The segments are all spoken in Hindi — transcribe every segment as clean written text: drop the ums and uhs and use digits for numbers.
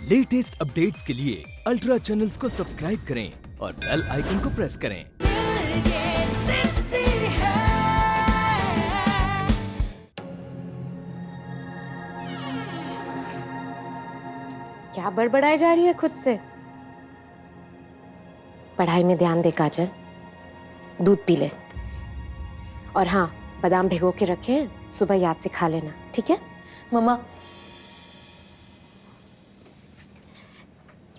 लेटेस्ट अपडेट्स के लिए अल्ट्रा चैनल्स को सब्सक्राइब करें और बेल आइकन को प्रेस करें। क्या बड़बड़ाई जा रही है खुद से? पढ़ाई में ध्यान दे काजल, दूध पी ले। और हाँ, बादाम भिगो के रखे हैं, सुबह याद से खा लेना, ठीक है? मम्मा,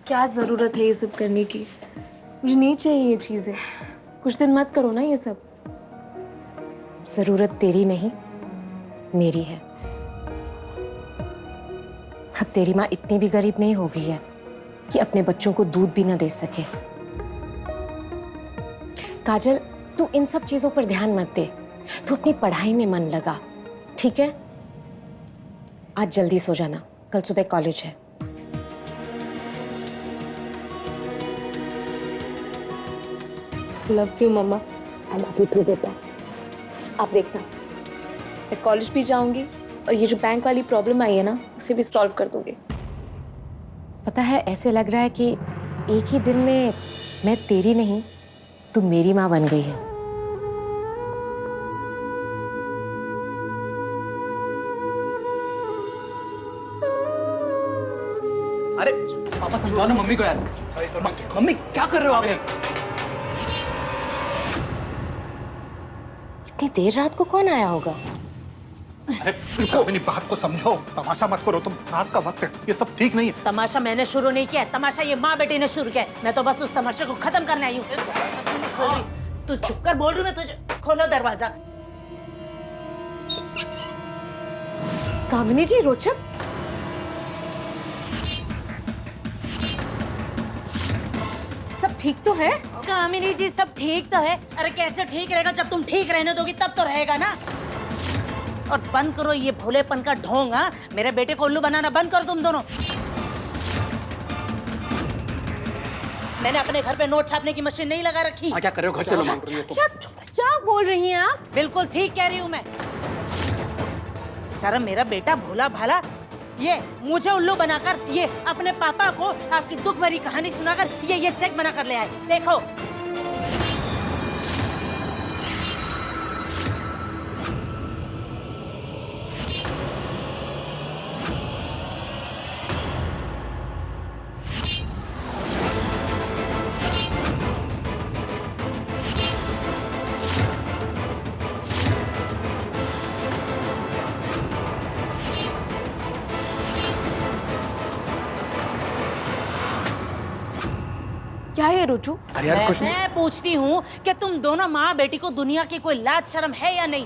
क्या जरूरत है ये सब करने की? मुझे नहीं चाहिए ये चीजें। कुछ दिन मत करो ना ये सब। जरूरत तेरी नहीं, मेरी है। अब तेरी माँ इतनी भी गरीब नहीं हो गई है कि अपने बच्चों को दूध भी ना दे सके। काजल, तू इन सब चीजों पर ध्यान मत दे, तू अपनी पढ़ाई में मन लगा, ठीक है? आज जल्दी सो जाना, कल सुबह कॉलेज है। Love you mama. I love you too बेटा। आप देखना, मैं कॉलेज भी जाऊंगी और ये जो बैंक वाली प्रॉब्लम आई है ना, उसे भी सॉल्व कर दूंगी। पता है, ऐसे लग रहा है कि एक ही दिन में मैं तेरी नहीं, तू मेरी माँ बन गई है। अरे पापा समझाओ ना मम्मी को यार। मम्मी क्या कर रहे हो आप? इतनी देर रात को कौन आया होगा? अरे मेरी बात को समझो, तमाशा मत करो तुम। रात का वक्त है, ये सब ठीक नहीं है। तमाशा मैंने शुरू नहीं किया, तमाशा ये माँ बेटी ने शुरू किया। मैं तो बस उस तमाशे को खत्म करने आई हूँ। तू चुप कर, बोल रही हूँ मैं तुझे। खोलो दरवाजा। कामिनी जी, रोचक। सब ठीक तो है? कामिनी जी, सब ठीक तो है। अरे कैसे ठीक रहेगा? जब तुम ठीक रहने दोगी तब तो रहेगा ना। और बंद करो ये भोलेपन का ढोंग। हाँ, मेरे बेटे को उल्लू बनाना बंद करो तुम दोनों। मैंने अपने घर पे नोट छापने की मशीन नहीं लगा रखी। क्या कर रहे हो? घर चलो। क्या बोल रही हैं आप? बिल्कुल ठीक कह रही हूँ मैं। बेचारा मेरा बेटा भोला भाला, ये मुझे उल्लू बनाकर, ये अपने पापा को आपकी दुख भरी कहानी सुनाकर ये चेक बनाकर ले आए। देखो, क्या है रुचु? अरे यार कुछ मैं पूछती हूँ कि तुम दोनों माँ बेटी को दुनिया की कोई लाज शर्म है या नहीं?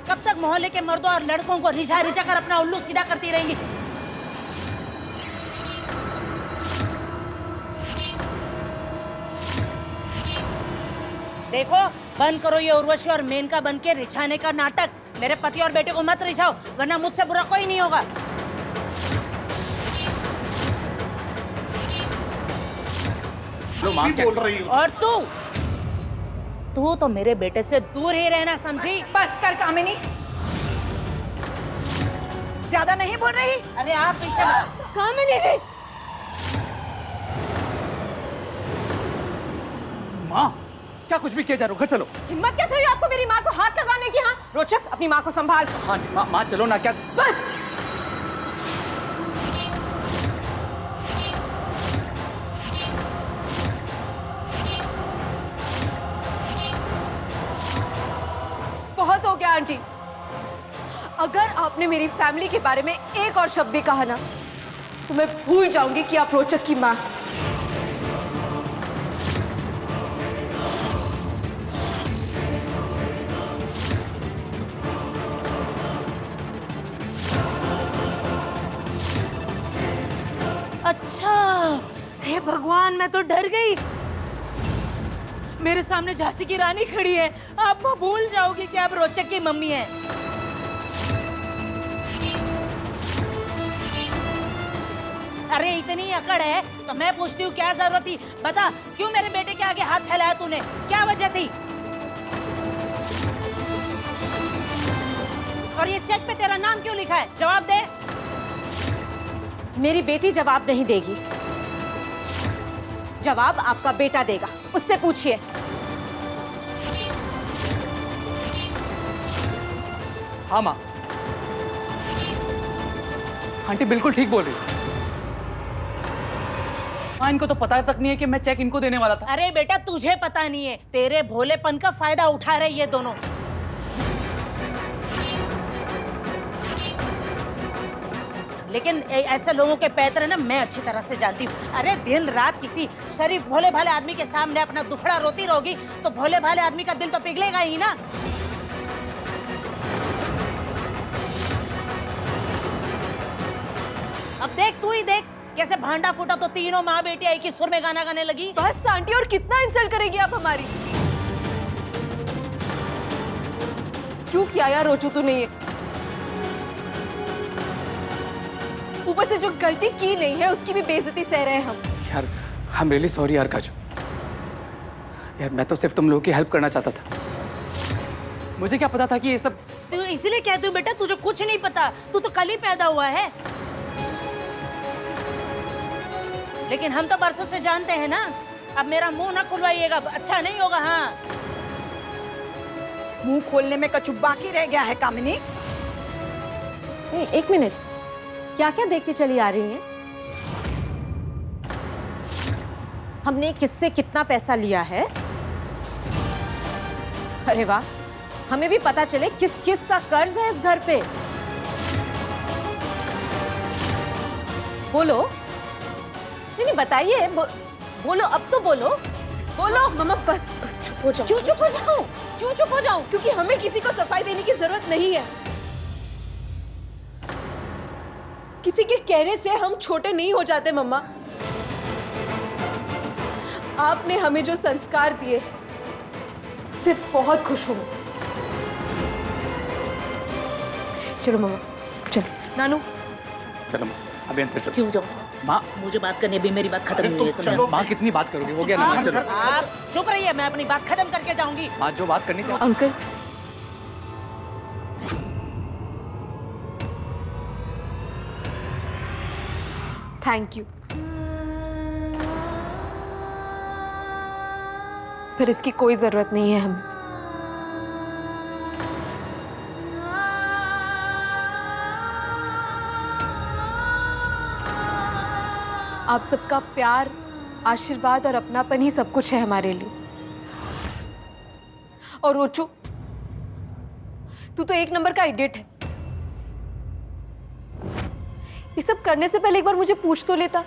कब तक मोहल्ले के मर्दों और लड़कों को रिझा रिझा कर अपना उल्लू सीधा करती रहेंगी? देखो, बंद करो ये उर्वशी और मेनका बन के रिझाने का नाटक। मेरे पति और बेटे को मत रिझाओ, वरना मुझसे बुरा कोई नहीं होगा। माँ बोल रही हो। और तू तो मेरे बेटे से दूर ही रहना, समझी? बस कर कामिनी, ज्यादा नहीं बोल रही? अरे आप पीछे कामिनी जी! माँ, क्या कुछ भी किया जा रहा है? घर चलो। हिम्मत कैसे हुई आपको मेरी माँ को हाथ लगाने की? हाँ रोचक, अपनी माँ को संभाल। हाँ माँ चलो ना। क्या बस। बहुत हो गया आंटी। अगर आपने मेरी फैमिली के बारे में एक और शब्द भी कहा ना, तो मैं भूल जाऊंगी कि आप रोचक की माँ। अच्छा, हे भगवान, मैं तो डर गई। मेरे सामने झांसी की रानी खड़ी है। आप भूल जाओगी कि आप रोचक की मम्मी हैं। अरे इतनी अकड़ है तो मैं पूछती हूँ, क्या जरूरत थी? बता, क्यों मेरे बेटे के आगे हाथ फैलाया तूने? क्या वजह थी? और ये चेक पे तेरा नाम क्यों लिखा है? जवाब दे। मेरी बेटी जवाब नहीं देगी, जवाब आपका बेटा देगा, उससे पूछिए। हाँ माँ, आंटी बिल्कुल ठीक बोल रही है। माँ, इनको तो पता तक नहीं है कि मैं चेक इनको देने वाला था। अरे बेटा, तुझे पता नहीं है, तेरे भोलेपन का फायदा उठा रहे ये दोनों। लेकिन ऐसे लोगों के पैतरे ना मैं अच्छी तरह से जानती हूँ। अरे दिन रात किसी शरीफ भोले भाले आदमी के सामने अपना दुखड़ा रोती रहोगी तो भोले भाले आदमी का दिल तो पिघलेगा ही ना। अब देख, तू ही देख कैसे भांडा फूटा तो तीनों माँ बेटी एक ही सुर में गाना गाने लगी। बस आंटी, और कितना इंसल्ट करेगी आप हमारी? क्यों किया यार रोचू तूने ये? ऊपर से जो गलती की नहीं है उसकी भी बेइज्जती सह रहे हैं हम। यार आई एम रियली सॉरी यार काजू। यार मैं तो सिर्फ तुम लोगों की हेल्प करना चाहता था। मुझे क्या पता था कि ये सब। तू इसलिए कहती हूँ बेटा, तुझे कुछ नहीं पता, तू तो कल ही पैदा हुआ है। लेकिन हम तो बरसों से जानते हैं ना। अब मेरा मुंह ना खुलवाइएगा, अच्छा नहीं होगा। हाँ, मुंह खोलने में कछु बाकी रह गया है कामिनी? एक मिनट, क्या क्या देखते चली आ रही हैं? हमने किससे कितना पैसा लिया है? अरे वाह, हमें भी पता चले किस किस का कर्ज है इस घर पे। बोलो, नहीं बताइए, बोलो, अब तो बोलो, बोलो। मम्मा बस बस चुप हो जाओ। क्यों चुप हो जाऊं? क्यों चुप हो जाऊं? क्योंकि हमें किसी को सफाई देने की जरूरत नहीं है। किसी के कहने से हम छोटे नहीं हो जाते मम्मा। आपने हमें जो संस्कार दिए उससे बहुत खुश हूं। चलो मम्मा, चलो। नानू चलो माँ, अभी अंतर चलो। क्यों जाओ? माँ, मुझे बात करनी, अभी मेरी बात खत्म अरे नहीं तुम हुई है। समझा? चलो। माँ कितनी बात करोगे? हो गया ना माँ, चलो। आप चुप रहिए, मैं अपनी बात खत्म करके जाऊंगी। माँ जो बात करनी थी। Uncle, thank you. फिर इसकी कोई जरूरत नहीं है हमें। आप सबका प्यार, आशीर्वाद और अपनापन ही सब कुछ है हमारे लिए। और रोचू, तू तो एक नंबर का इडियट है। ये सब करने से पहले एक बार मुझे पूछ तो लेता।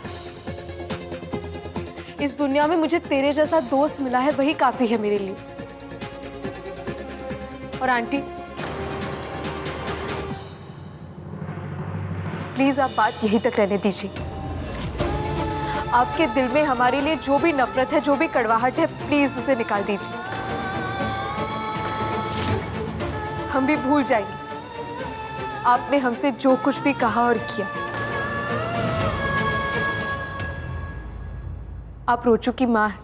इस दुनिया में मुझे तेरे जैसा दोस्त मिला है, वही काफी है मेरे लिए। और आंटी, प्लीज आप बात यहीं तक रहने दीजिए। आपके दिल में हमारे लिए जो भी नफरत है, जो भी कड़वाहट है, प्लीज उसे निकाल दीजिए। हम भी भूल जाएंगे आपने हमसे जो कुछ भी कहा और किया। आप रोचू की माँ हैं,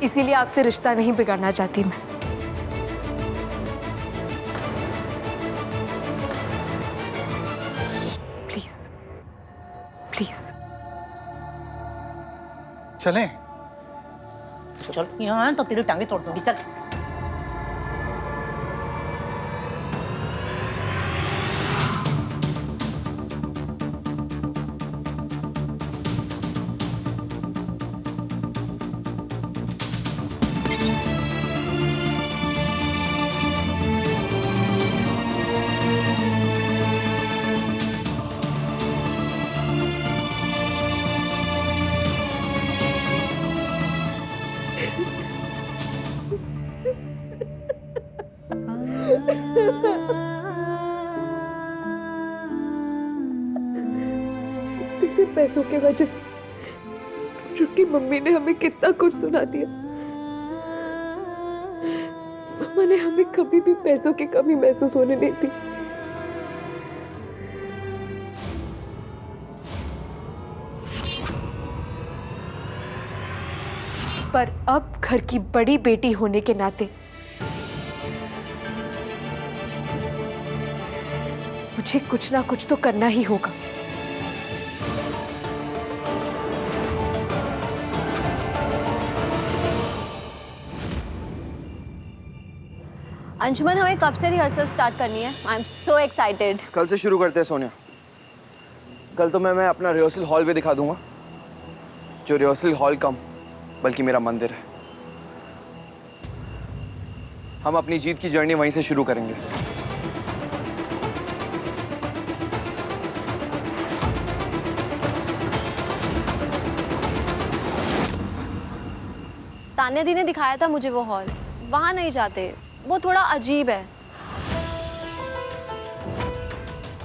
इसीलिए आपसे रिश्ता नहीं बिगाड़ना चाहती मैं। प्लीज प्लीज चलें? चल, यहाँ तो तेरी टांगे तोड़ दूंगी। चल। इसी पैसों के वजह से चूंकि मम्मी ने हमें कितना कुछ सुना दिया। मम्मा ने हमें कभी भी पैसों की कमी महसूस होने नहीं दी। पर अब घर की बड़ी बेटी होने के नाते मुझे कुछ ना कुछ तो करना ही होगा। अंशुमन, हमें कब से रिहर्सल स्टार्ट करनी है? I am so excited. कल से शुरू करते हैं सोनिया। कल तो मैं अपना रिहर्सल हॉल भी दिखा दूंगा, जो रिहर्सल हॉल कम बल्कि मेरा मंदिर है। हम अपनी जीत की जर्नी वहीं से शुरू करेंगे। तान्या दी ने दिखाया था मुझे वो हॉल, वहां नहीं जाते, वो थोड़ा अजीब है।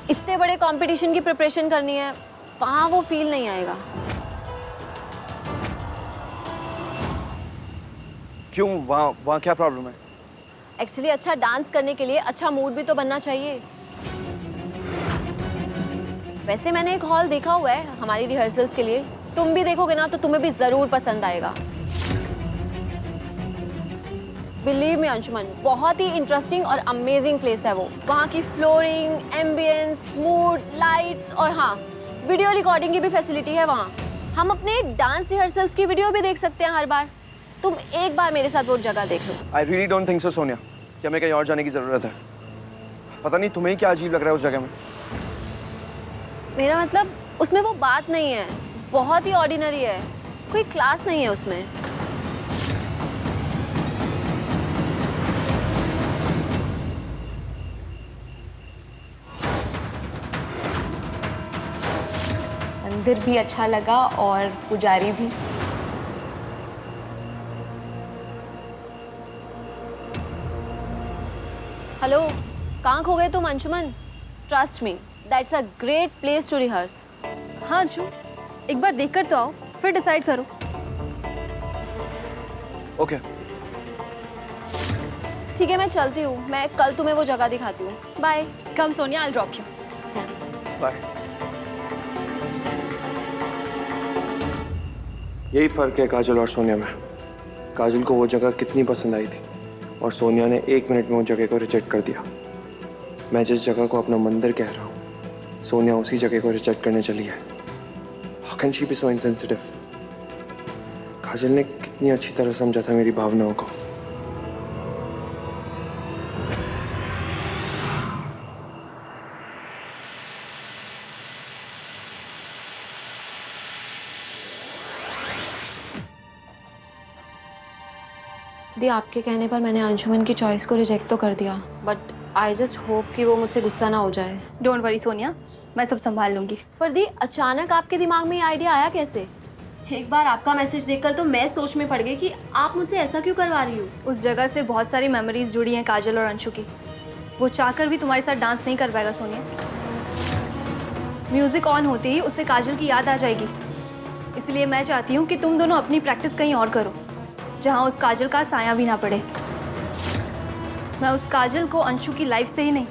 इतने बड़े कंपटीशन की प्रिपरेशन करनी है, वहां वो फील नहीं आएगा। क्यों? वहाँ क्या प्रॉब्लम है? एक्चुअली अच्छा डांस करने के लिए अच्छा मूड भी तो बनना चाहिए। वैसे मैंने एक हॉल देखा हुआ है हमारी रिहर्सल्स के लिए, तुम भी देखोगे ना तो तुम्हें भी जरूर पसंद आएगा। बिलीव मी अंशुमन, बहुत ही इंटरेस्टिंग और अमेजिंग प्लेस है वो। वहाँ की फ्लोरिंग, एम्बियंस, मूड, लाइट्स और हाँ, वीडियो रिकॉर्डिंग की भी फैसिलिटी है वहाँ। हम अपने डांस रिहर्सल्स की वीडियो भी देख सकते हैं हर बार। तुम एक बार मेरे साथ वो जगह देख लो। I really don't think so Sonia कि हमें कहीं और जाने की जरूरत है। पता नहीं तुम्हें क्या अजीब लग रहा है उस जगह में। मेरा मतलब उसमें वो बात नहीं है, बहुत ही ऑर्डिनरी है, कोई क्लास नहीं है उसमें। मंदिर भी अच्छा लगा और पुजारी भी। हेलो, कहाँ खो गए तुम Anshuman? Trust me, that's a great place to rehearse. हाँ अंशु, एक बार देखकर तो आओ, फिर डिसाइड करो। ओके ठीक है, मैं चलती हूँ। मैं कल तुम्हें वो जगह दिखाती हूँ। Bye. Come Sonia, I drop you. Bye. यही फर्क है काजल और सोनिया में। काजल को वो जगह कितनी पसंद आई थी और सोनिया ने 1 मिनट में वो जगह को रिजेक्ट कर दिया। मैं जिस जगह को अपना मंदिर कह रहा हूँ, सोनिया उसी जगह को रिजेक्ट करने चली है। How can she be so insensitive? Kajal ने कितनी अच्छी तरह समझा था मेरी भावनाओं को। दी, आपके कहने पर मैंने अंशुमन की चॉइस को रिजेक्ट तो कर दिया, बट आई जस्ट होप कि वो मुझसे गुस्सा ना हो जाए। डोंट वरी सोनिया, मैं सब संभाल लूंगी। पर दी, अचानक आपके दिमाग में ये आइडिया आया कैसे? एक बार आपका मैसेज देखकर तो मैं सोच में पड़ गई कि आप मुझसे ऐसा क्यों करवा रही हो। उस जगह से बहुत सारी मेमोरीज जुड़ी हैं काजल और अंशु की। वो चाहकर भी तुम्हारे साथ डांस नहीं कर पाएगा सोनिया। म्यूजिक ऑन होते ही उसे काजल की याद आ जाएगी। इसलिए मैं चाहती हूँ कि तुम दोनों अपनी प्रैक्टिस कहीं और करो, जहाँ उस काजल का साया भी ना पड़े। मैं उस काजल को अंशु की लाइफ से ही नहीं,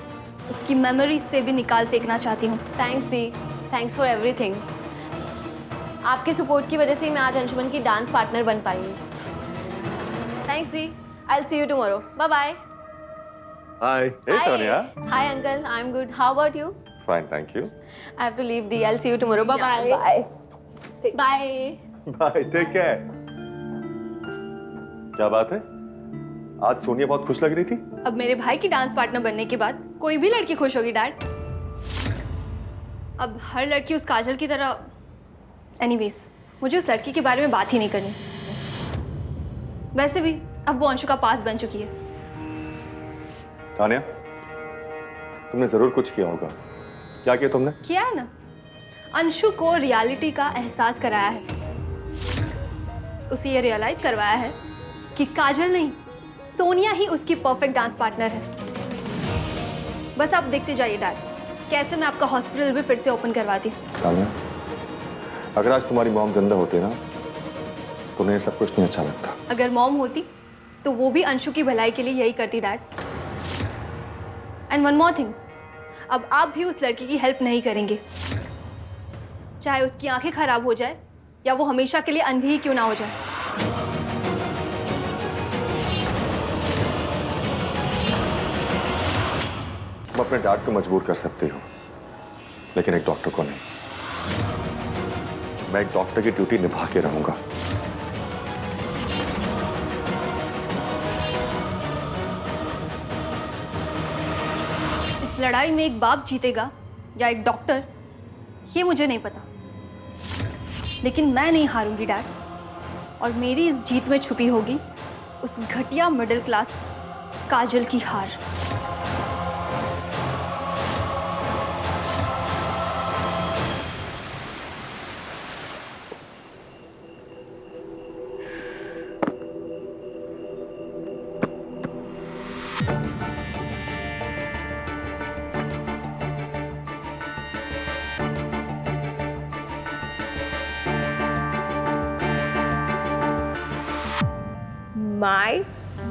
उसकी मेमोरीज से भी निकाल फेंकना चाहती हूँ। Thanks the, thanks for everything. आपकी सपोर्ट की वजह से ही मैं आज अंशुमन की डांस पार्टनर बन पाई हूँ। थैंक्स दी, I will see you tomorrow. Bye bye. Hi. Hey, Sonia. Hi uncle, I'm good. How about you? Fine, thank you. I have to leave the, I'll see you tomorrow. Bye bye. Bye. Bye. Bye, take care. क्या बात है? आज सोनिया बहुत खुश लग रही थी। अब मेरे भाई की डांस पार्टनर बनने के बाद कोई भी लड़की खुश होगी डैड। अब हर लड़की उस काजल की तरह। एनीवेज, मुझे उस लड़की के बारे में बात ही नहीं करनी। वैसे भी अब वो अंशु का पास बन चुकी है। तान्या, तुमने जरूर कुछ किया होगा। क्या किया तुमने? किया है ना, अंशु को रियलिटी का एहसास कराया है। उसे ये रियलाइज करवाया है कि काजल नहीं, सोनिया ही उसकी परफेक्ट डांस पार्टनर है। बस आप देखते जाइए डैड, कैसे मैं आपका हॉस्पिटल भी फिर से ओपन करवाती हूँ। तान्या, अगर आज तुम्हारी मॉम जिंदा होती ना, तो उन्हें सब कुछ नहीं अच्छा लगता। अगर मॉम होती तो वो भी अंशु की भलाई के लिए यही करती dad. And one more thing, अब आप भी उस लड़की की हेल्प नहीं करेंगे, चाहे उसकी आंखें खराब हो जाए या वो हमेशा के लिए अंधी ही क्यों ना हो जाए। तुम अपने डैड को मजबूर कर सकती हो, लेकिन एक डॉक्टर को नहीं। मैं एक डॉक्टर की ड्यूटी निभा के रहूंगा। इस लड़ाई में एक बाप जीतेगा या एक डॉक्टर, ये मुझे नहीं पता, लेकिन मैं नहीं हारूंगी डैड। और मेरी इस जीत में छुपी होगी उस घटिया मिडिल क्लास काजल की हार। My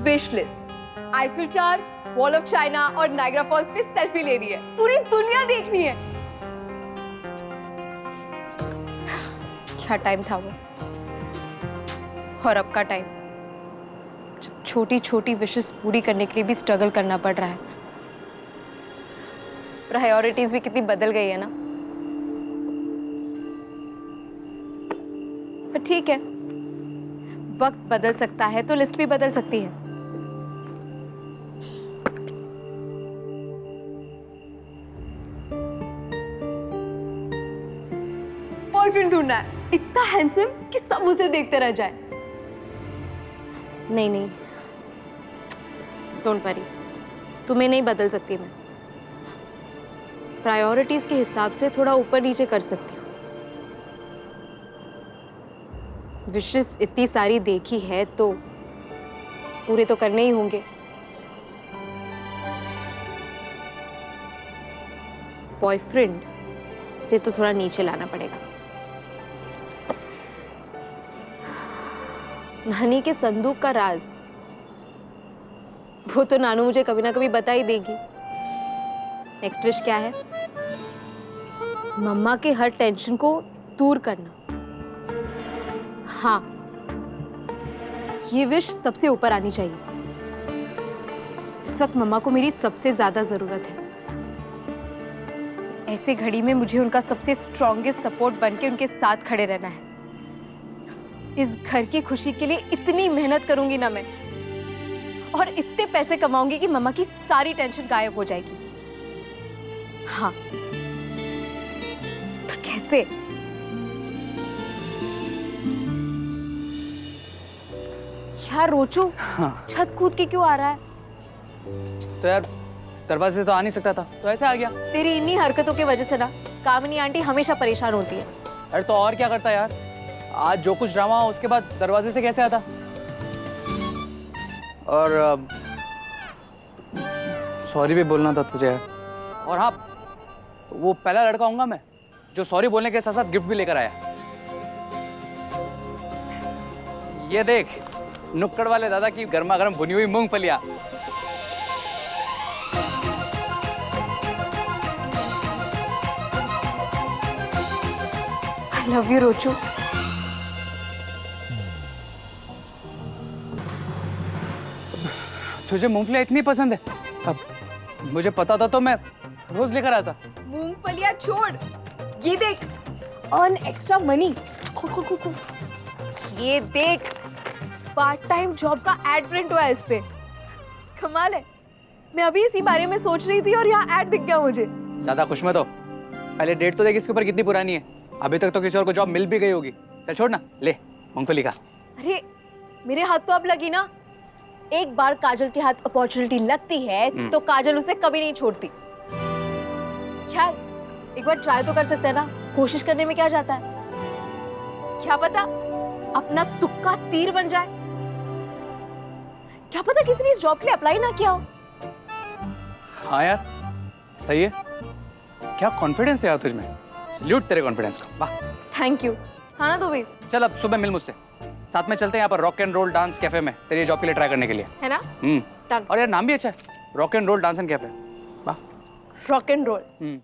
wish list, Eiffel tower, wall of China और नायग्रा फॉल्स पे सेल्फी लेनी है, पूरी दुनिया देखनी है। क्या टाइम था वो, और अब का टाइम जब छोटी छोटी विशेस पूरी करने के लिए भी स्ट्रगल करना पड़ रहा है। प्रायोरिटीज भी कितनी बदल गई है ना। पर ठीक है, वक्त बदल सकता है तो लिस्ट भी बदल सकती है। बॉयफ्रेंड ढूंढना है, इतना हैंडसम कि सब उसे देखते रह जाए। नहीं नहीं, डोंट वरी, तुम्हें नहीं बदल सकती मैं। प्रायोरिटीज के हिसाब से थोड़ा ऊपर नीचे कर सकती हूँ। विशेस इतनी सारी देखी है तो पूरे तो करने ही होंगे। बॉयफ्रेंड से तो थोड़ा नीचे लाना पड़ेगा। नानी के संदूक का राज वो तो नानू मुझे कभी ना कभी बता ही देगी। नेक्स्ट विश क्या है? मम्मा के हर टेंशन को दूर करना। हाँ, ये विश सबसे ऊपर आनी चाहिए। इस वक्त मम्मा को मेरी सबसे ज्यादा जरूरत है। ऐसे घड़ी में मुझे उनका सबसे स्ट्रॉन्गेस्ट सपोर्ट बनके उनके साथ खड़े रहना है। इस घर की खुशी के लिए इतनी मेहनत करूंगी ना मैं, और इतने पैसे कमाऊंगी कि मम्मा की सारी टेंशन गायब हो जाएगी। हाँ, पर कैसे? यार रोचू, हाँ। छत कूद के क्यों आ रहा है? तो यार दरवाजे से तो आ नहीं सकता था, तो ऐसे आ गया। तेरी इन्हीं हरकतों की वजह से ना कामिनी आंटी हमेशा परेशान होती है। अरे तो और क्या करता यार, आज जो कुछ ड्रामा हुआ उसके बाद दरवाजे से कैसे आता? और सॉरी भी बोलना था तुझे यार। और हाँ, वो पहला लड़का होऊंगा मैं जो सॉरी बोलने के साथ साथ गिफ्ट भी लेकर आया। ये देख, नुक्कड़ वाले दादा की गर्मा गर्म भुनी हुई मूंगफलियां। आई लव यू रोचू। तुझे मूंगफलियां इतनी पसंद है? अब मुझे पता था तो मैं रोज लेकर आता। मूंगफलियां छोड़, ये देख, अर्न एक्स्ट्रा मनी। ये देख, पार्ट टाइम जॉब का एड प्रिंट हुआ है इस पे। कमाल है, मैं अभी इसी बारे में सोच रही थी और यहाँ एड दिख गया मुझे। ज्यादा खुश मत हो, पहले डेट तो देख इसके ऊपर कितनी पुरानी है। अभी तक तो किसी और को जॉब मिल भी गई होगी। चल छोड़ ना, ले मूंगफली का। अरे मेरे हाथ तो अब लगी ना। एक बार काजल के हाथ अपॉर्चुनिटी लगती है तो काजल उसे कभी नहीं छोड़ती। यार एक बार ट्राई तो कर सकते हैं ना, कोशिश करने में क्या जाता है? क्या पता अपना तुक्का तीर बन जाए। क्या पता किसी ने इस जॉब के लिए अप्लाई ना किया हो। हाँ यार सही है, क्या कॉन्फिडेंस है यार तुझ में। सल्यूट तेरे कॉन्फिडेंस को, वाह। Thank you. हाँ ना, तो भी चल अब सुबह मिल मुझसे, साथ में चलते हैं यहाँ पर rock and roll dance cafe में तेरी जॉब के लिए ट्राई करने के लिए, है ना? और यार नाम भी अच्छा है, rock and roll dance and cafe. वाह, रॉक एंड रोल।